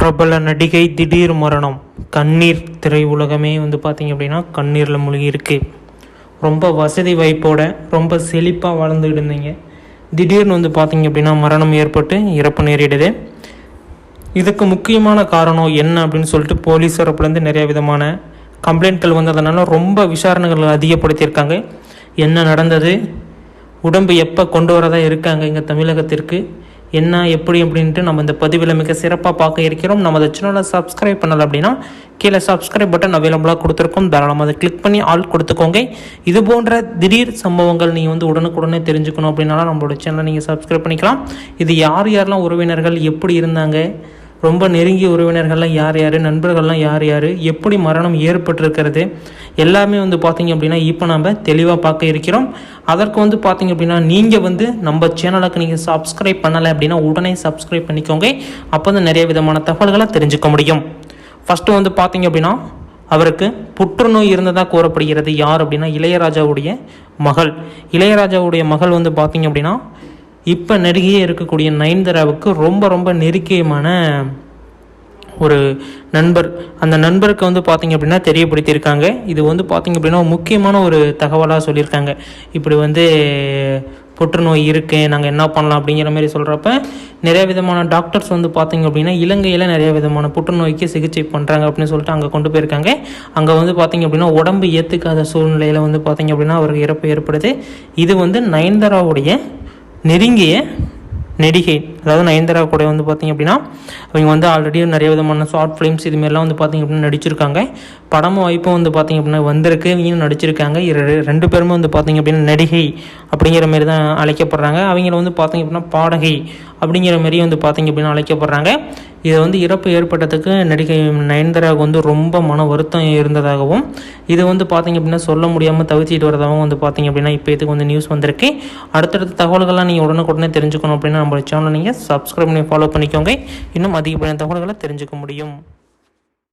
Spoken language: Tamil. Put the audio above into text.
பிரபல நடிகை திடீர் மரணம். கண்ணீர் திரையுலகமே பார்த்திங்க அப்படின்னா கண்ணீரில் மூழ்கி இருக்கு. ரொம்ப வசதி வாய்ப்போட ரொம்ப செழிப்பாக வாழ்ந்துகிட்டு இருந்தீங்க. திடீர்னு பார்த்திங்க அப்படின்னா மரணம் ஏற்பட்டு இறப்பு நேரிடுது. இதுக்கு முக்கியமான காரணம் என்ன அப்படின்னு சொல்லிட்டு போலீஸ் தரப்புலேருந்து நிறைய விதமான கம்ப்ளைண்ட்கள் வந்ததுனால ரொம்ப விசாரணைகள் அதிகப்படுத்தியிருக்காங்க. என்ன நடந்தது, உடம்பு எப்போ கொண்டு வரதா இருக்காங்க இங்கே தமிழகத்திற்கு, என்ன எப்படி அப்படின்ட்டு நம்ம இந்த பதிவில் மிக சிறப்பாக பார்க்க இருக்கிறோம். நம்ம அந்த சேனலை சப்ஸ்கிரைப் பண்ணலை அப்படின்னா கீழே சப்ஸ்கிரைப் பட்டன் அவைலபிளாக கொடுத்துருக்கோம். தாராளமாக அதை கிளிக் பண்ணி ஆல் கொடுத்துக்கோங்க. இது போன்ற திடீர் சம்பவங்கள் நீங்கள் உடனுக்குடனே தெரிஞ்சுக்கணும் அப்படின்னாலும் நம்மளோட சேனலை நீங்கள் சப்ஸ்கிரைப் பண்ணிக்கலாம். இது யாரெல்லாம் உறவினர்கள் எப்படி இருந்தாங்க, ரொம்ப நெருங்கிய உறவினர்கள்லாம் யார் யார், நண்பர்கள்லாம் யார் யார், எப்படி மரணம் ஏற்பட்டிருக்கிறது எல்லாமே பார்த்திங்க அப்படின்னா இப்போ நம்ம தெளிவாக பார்க்க இருக்கிறோம். அதற்கு பார்த்திங்க அப்படின்னா நீங்கள் நம்ம சேனலுக்கு நீங்கள் சப்ஸ்கிரைப் பண்ணலை அப்படின்னா உடனே சப்ஸ்கிரைப் பண்ணிக்கோங்க. அப்போ நிறைய விதமான தகவல்களை தெரிஞ்சுக்க முடியும். ஃபஸ்ட்டு பார்த்திங்க அப்படின்னா அவருக்கு புற்றுநோய் இருந்ததாக கூறப்படுகிறது. யார் அப்படின்னா இளையராஜாவுடைய மகள். இளையராஜாவுடைய மகள் பார்த்திங்க அப்படின்னா இப்போ நடிகையே இருக்கக்கூடிய நயன்தாராவுக்கு ரொம்ப ரொம்ப நெருக்கியமான ஒரு நண்பர். அந்த நண்பருக்கு பார்த்திங்க அப்படின்னா தெரியப்படுத்தியிருக்காங்க. இது பார்த்திங்க அப்படின்னா முக்கியமான ஒரு தகவலாக சொல்லியிருக்காங்க. இப்படி புற்றுநோய் இருக்கு, நாங்கள் என்ன பண்ணலாம் அப்படிங்கிற மாதிரி சொல்கிறப்ப நிறைய விதமான டாக்டர்ஸ் பார்த்திங்க அப்படின்னா இலங்கையில் நிறைய விதமான புற்றுநோய்க்கு சிகிச்சை பண்ணுறாங்க அப்படின்னு சொல்லிட்டு அங்கே கொண்டு போயிருக்காங்க. அங்கே பார்த்திங்க அப்படின்னா உடம்பு ஏற்றுக்காத சூழ்நிலையில் பார்த்திங்க அப்படின்னா அவருக்கு இறப்பு ஏற்படுது. இது நயன்தாராவுடைய நெருங்கிய நடிகை, அதாவது நயன்தாரா கூட பார்த்திங்க அப்படின்னா அவங்க ஆல்ரெடி நிறைய விதமான ஷார்ட் ஃபிலிம்ஸ் இதுமாரிலாம் பார்த்திங்க அப்படின்னா நடிச்சிருக்காங்க. படமும் வாய்ப்பும் பார்த்திங்க அப்படின்னா வந்திருக்கு, இவங்களும் நடிச்சிருக்காங்க. ரெண்டு பேருமே பார்த்திங்க அப்படின்னா நடிகை அப்படிங்கிற மாரி தான் அழைக்கப்படுறாங்க. அவங்கள பார்த்திங்க அப்படின்னா பாடகை அப்படிங்கிற மாரி பார்த்திங்க அப்படின்னா அழைக்கப்படுறாங்க. இது இறப்பு ஏற்பட்டதுக்கு நடிகை நயன்தாராவுக்கு ரொம்ப மன வருத்தம் இருந்ததாகவும், இது பார்த்திங்க அப்படின்னா சொல்ல முடியாமல் தவிச்சிட்டு வரதாகவும் பார்த்திங்க அப்படின்னா இப்போ இதுக்கு நியூஸ் வந்திருக்கு. அடுத்தடுத்த தகவல்கள்லாம் நீங்கள் உடனுக்குடனே தெரிஞ்சுக்கணும் அப்படின்னா நம்ம சேனலை நீங்கள் சப்ஸ்கிரைப் பண்ணி ஃபாலோ பண்ணிக்கோங்க. இன்னும் அதிகப்படியான தகவல்களை தெரிஞ்சுக்க முடியும்.